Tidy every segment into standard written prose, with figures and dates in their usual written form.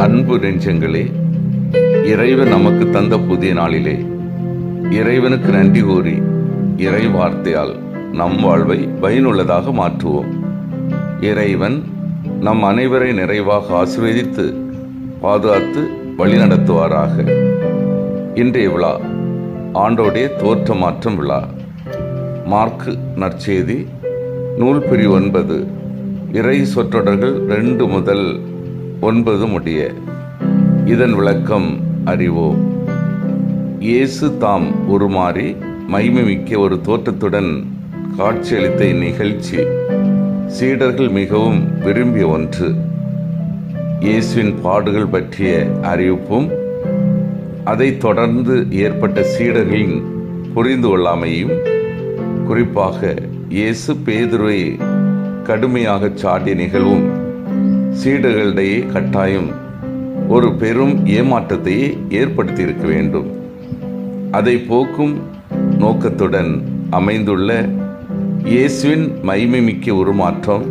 அன்பு நெஞ்சங்களே, இறைவன் நமக்கு தந்த புதிய நாளிலே இறைவனுக்கு நன்றி கூறி இறை வார்த்தையால் நம் வாழ்வை பயனுள்ளதாக மாற்றுவோம். இறைவன் நம் அனைவரை நிறைவாக ஆசீர்வதித்து பாதுகாத்து வழிநடத்துவாராக. இன்றைய விழா ஆண்டோடைய தோற்ற மாற்றம் விழா. மார்க்கு நற்செய்தி நூல் பிரிவு 9, இறை சொற்றொடர்கள் 2 முதல் 9 முடிய. இதன் விளக்கம் அறிவோம். இயேசு தாம் உருமாறி மகிமைமிக்க ஒரு தோற்றத்துடன் காட்சியளித்த இந்நிகழ்ச்சி சீடர்கள் மிகவும் விரும்பிய ஒன்று. இயேசுவின் பாடுகள் பற்றிய அறிவிப்பும் அதைத் தொடர்ந்து ஏற்பட்ட சீடர்களின் புரிந்து கொள்ளாமையும், குறிப்பாக இயேசு பேதுருவை கடுமையாக சாடிய நிகழ்வும் சீடர்களிடையே கட்டாயம் ஒரு பெரும் ஏமாற்றத்தையே ஏற்படுத்தியிருக்க வேண்டும். அதை போக்கும் நோக்கத்துடன் அமைந்துள்ள இயேசுவின் மகிமைமிக்க உருமாற்றம்,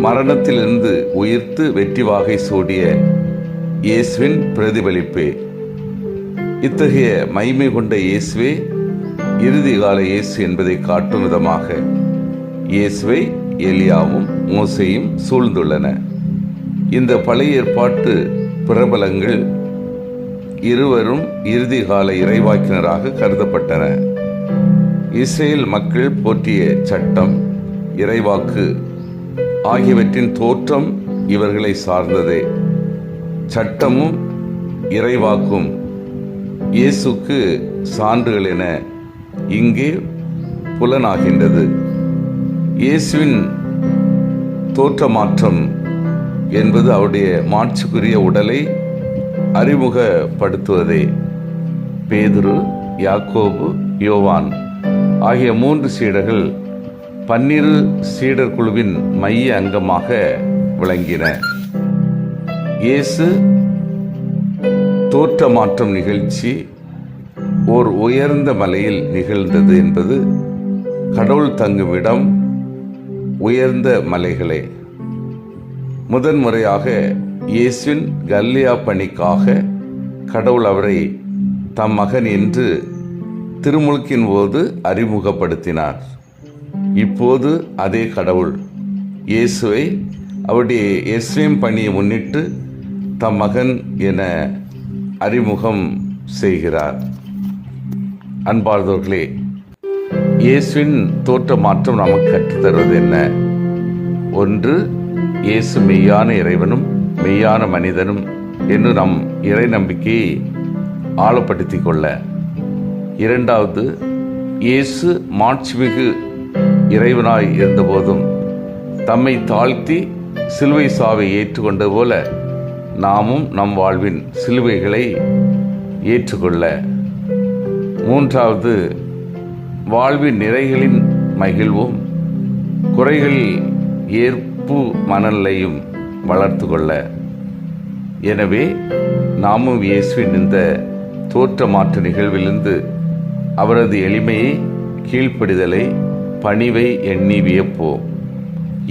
மரணத்திலிருந்து உயிர்த்து வெற்றி வாகை சூடிய இயேசுவின் பிரதிபலிப்பே. இத்தகைய மகிமை கொண்ட இயேசுவே இறுதி கால இயேசு என்பதை காட்டும் விதமாக இயேசுவை எலியாவும் மோசேயும் சூழ்ந்துள்ளன. இந்த பழைய ஏற்பாட்டு பிரபலங்கள் இருவரும் இறுதி கால இறைவாக்கினராக கருதப்பட்டன. இஸ்ரேல் மக்கள் போற்றிய சட்டம், இறைவாக்கு ஆகியவற்றின் தோற்றம் இவர்களை சார்ந்ததே. சட்டமும் இறைவாக்கும் இயேசுக்கு சான்றுகள் என இங்கே புலனாகின்றது. இயேசுவின் தோற்ற மாற்றம் என்பது அவருடைய மாட்சிக்குரிய உடலை அறிமுகப்படுத்துவதே. பேதுரு, யாக்கோபு, யோவான் ஆகிய 3 சீடர்கள் 12 சீடர் குழுவின் மைய அங்கமாக விளங்கின. இயேசு தோற்ற மாற்றம் நிகழ்ச்சி ஓர் உயர்ந்த மலையில் நிகழ்ந்தது என்பது கடவுள் தங்கும் இடம் உயர்ந்த மலைகளே. முதன்முறையாக இயேசுவின் கல்லியா பணிக்காக கடவுள் அவரை தம் மகன் என்று திருமுழுக்கின் போது அறிமுகப்படுத்தினார். இப்போது அதே கடவுள் இயேசுவை அவருடைய எஸ்ரேம் பணியை முன்னிட்டு தம் மகன் என அறிமுகம் செய்கிறார். அன்பார்ந்தவர்களே, இயேசுவின் தோற்ற மாற்றம் நமக்கு கற்றுத்தருவது என்ன? 1, இயேசு மெய்யான இறைவனும் மெய்யான மனிதனும் என்று நம் இறை நம்பிக்கையை ஆழப்படுத்திக் கொள்ள. 2வது, இயேசு மாட்சிமிகு இறைவனாய் இருந்தபோதும் தம்மை தாழ்த்தி சிலுவை சாவை ஏற்றுக்கொண்டது போல நாமும் நம் வாழ்வின் சிலுவைகளை ஏற்றுக்கொள்ள. 3வது, வாழ்வின் நிறைகளின் மகிழ்வும் குறைகளில் ஏற்பு மனநிலையும் வளர்த்து கொள்ள. எனவே நாமும் இயேசுவின் இந்த தோற்ற மாற்று நிகழ்விலிருந்து அவரது எளிமையை, கீழ்ப்படிதலை, பணிவை எண்ணி வியப்போம்.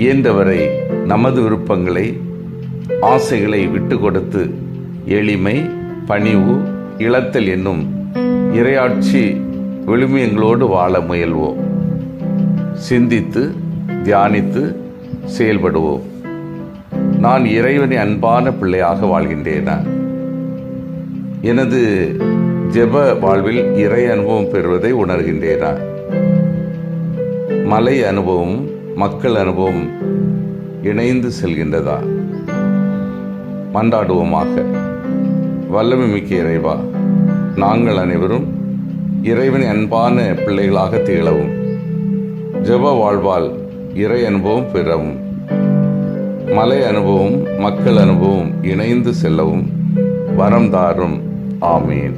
இயன்றவரை நமது விருப்பங்களை, ஆசைகளை விட்டு கொடுத்து எளிமை, பணிவு, இழத்தல் என்னும் இறையாட்சி விழுமியங்களோடு வாழ முயல்வோம். சிந்தித்து தியானித்து செயல்படுவோம். நான் இறைவனை அன்பான பிள்ளையாக வாழ்கின்றேனா? எனது ஜெப வாழ்வில் இறை அனுபவம் பெறுவதை உணர்கின்றேனா? மலை அனுபவம், மக்கள் அனுபவம் இணைந்து செல்கின்றதா? மன்றாடுவோமாக. வல்லமை மிக்க இறைவா, நாங்கள் அனைவரும் இறைவனை அன்பான பிள்ளைகளாக திகழவும், ஜெப வாழ்வால் இறை அனுபவம் பெறவும், மலை அனுபவம் மக்கள் அனுபவம் இணைந்து செல்லவும் வரம் தாரும். ஆமீன்.